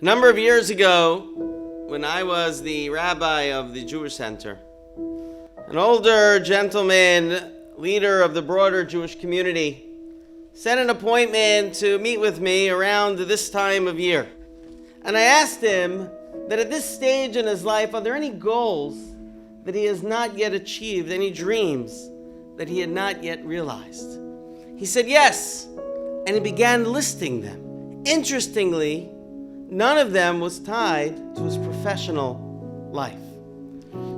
A number of years ago, when I was the rabbi of the Jewish Center, an older gentleman, leader of the broader Jewish community, set an appointment to meet with me around this time of year. And I asked him that at this stage in his life, are there any goals that he has not yet achieved, any dreams that he had not yet realized? He said yes, and he began listing them. Interestingly, none of them was tied to his professional life.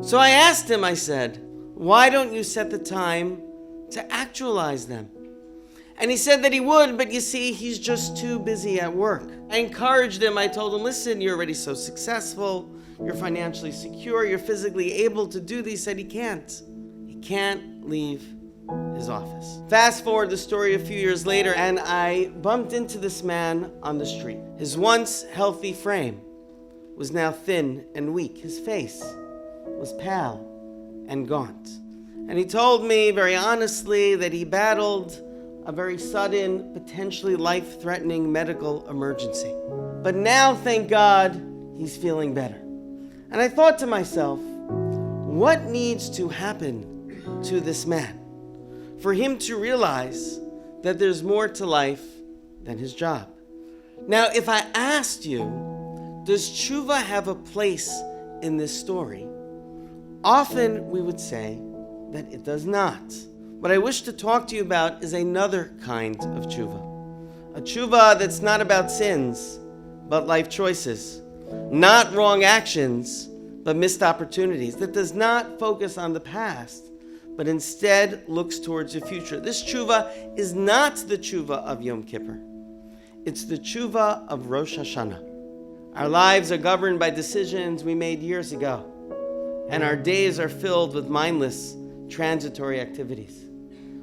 So I asked him, I said, why don't you set the time to actualize them? And he said that he would, but you see, he's just too busy at work. I encouraged him. I told him, listen, you're already so successful. You're financially secure. You're physically able to do these. He said he can't. He can't leave his office. Fast forward the story a few years later, and I bumped into this man on the street. His once healthy frame was now thin and weak. His face was pale and gaunt. And he told me very honestly that he battled a very sudden, potentially life-threatening medical emergency. But now, thank God, he's feeling better. And I thought to myself, what needs to happen to this man for him to realize that there's more to life than his job? Now, if I asked you, does Teshuvah have a place in this story? Often we would say that it does not. What I wish to talk to you about is another kind of Teshuvah. A Teshuvah that's not about sins, but life choices. Not wrong actions, but missed opportunities. That does not focus on the past, but instead looks towards the future. This Teshuvah is not the Teshuvah of Yom Kippur. It's the Teshuvah of Rosh Hashanah. Our lives are governed by decisions we made years ago, and our days are filled with mindless, transitory activities.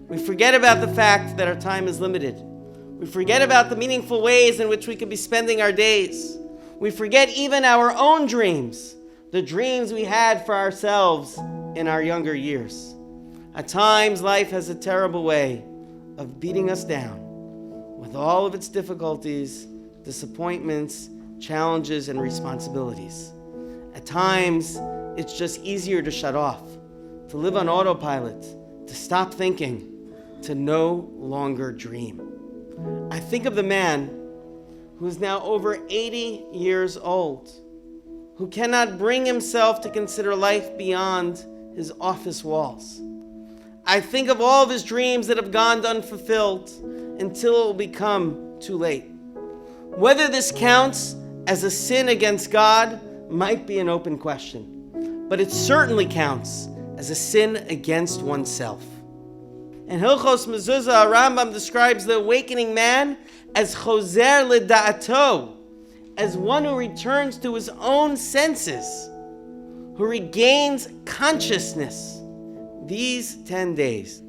We forget about the fact that our time is limited. We forget about the meaningful ways in which we could be spending our days. We forget even our own dreams, the dreams we had for ourselves in our younger years. At times, life has a terrible way of beating us down with all of its difficulties, disappointments, challenges, and responsibilities. At times, it's just easier to shut off, to live on autopilot, to stop thinking, to no longer dream. I think of the man who is now over 80 years old, who cannot bring himself to consider life beyond his office walls. I think of all of his dreams that have gone unfulfilled until it will become too late. Whether this counts as a sin against God might be an open question, but it certainly counts as a sin against oneself. In Hilchos Mezuzah, Rambam describes the awakening man as chozer leda'ato, as one who returns to his own senses, who regains consciousness. These 10 days,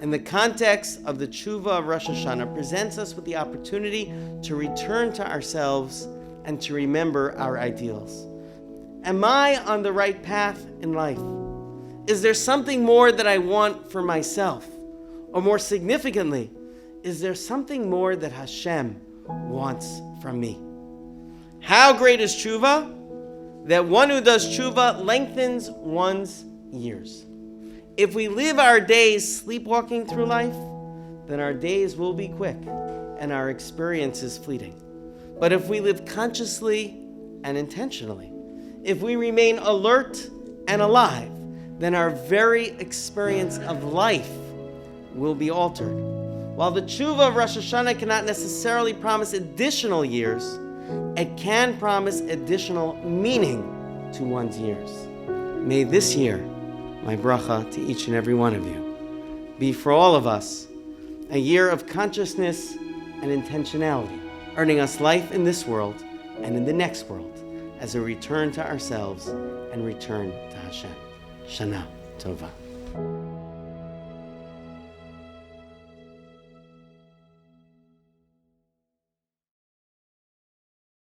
in the context of the Teshuvah of Rosh Hashanah, presents us with the opportunity to return to ourselves and to remember our ideals. Am I on the right path in life? Is there something more that I want for myself? Or more significantly, is there something more that Hashem wants from me? How great is Teshuvah? That one who does Teshuvah lengthens one's years. If we live our days sleepwalking through life, then our days will be quick and our experiences fleeting. But if we live consciously and intentionally, if we remain alert and alive, then our very experience of life will be altered. While the Teshuvah of Rosh Hashanah cannot necessarily promise additional years, it can promise additional meaning to one's years. May this year, my bracha to each and every one of you, be for all of us a year of consciousness and intentionality, earning us life in this world and in the next world as a return to ourselves and return to Hashem. Shana Tova.